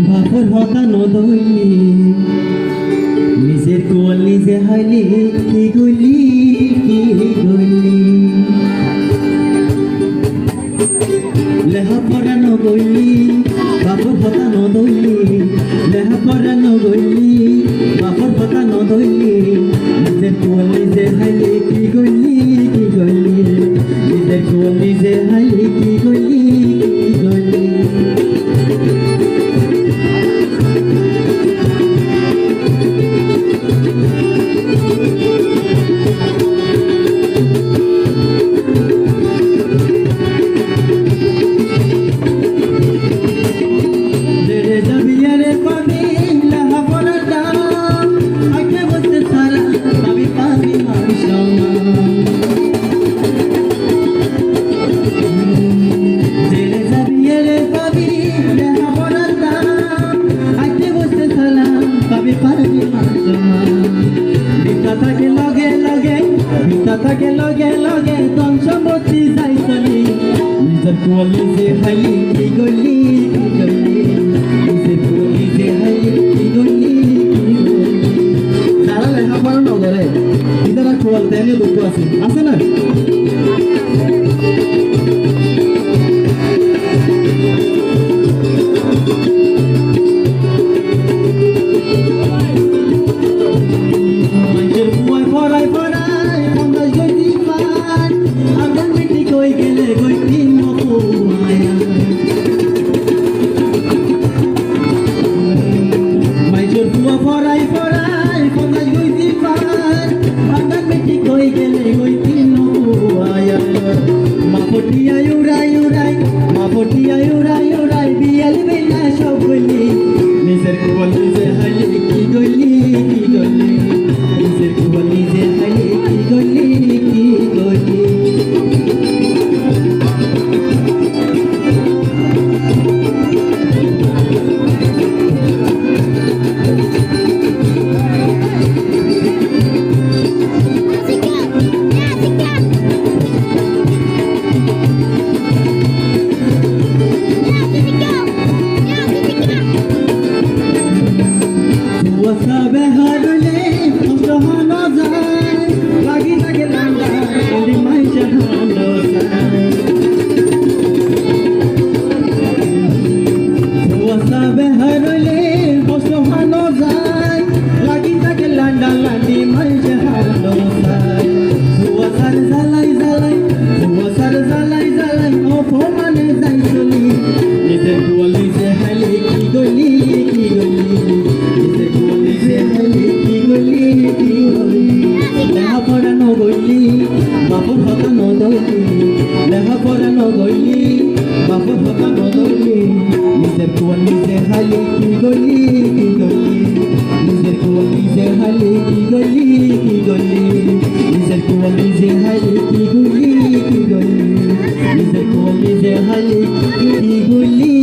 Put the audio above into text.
বাপর হতা নদলি নিজের কোল নিজে হাইলি কি গলি লেহা পড়া নগলি বাপর হতা নদলি লেহা পড়া নগলি বাপর হতা নদলি নিজের কোল নিজে হাইলি কি গলি নিজের কোল নিজে হাইলি কি গলি থাকে লগে লগে ধন সম্পত্তি যাই চলি নিজের কোয়ালি যে হাইলি কি গলি নিজের কোয়ালি যে হাইলি কি গলি যারা লেখাপড়া নগরে ইদারা কোয়াল তেনে দুঃখ আছে না নিজের কোয়াল নিজে হাইলি কি গলি নিজের কোয়াল নিজে হাইলি কি গলি Sabe harule sohano jai lagi lagi landa odi mai jahano sai sabe harule sohano jai lagi lagi landa odi mai jahano sai sar zalai o phomane jai choli nije duali je hali ki goli লেখাপড়া নগলি বাপর হতা নদলি লেখাপড়া নগলি বাপর হতা নদলি নিজের কোয়াল নিজে হালি কি গলি নিজের কোয়াল নিজে হালি কি গলি নিজের কোয়াল নিজে হালি কি গলি নিজের কোয়াল নিজে হালি কি গলি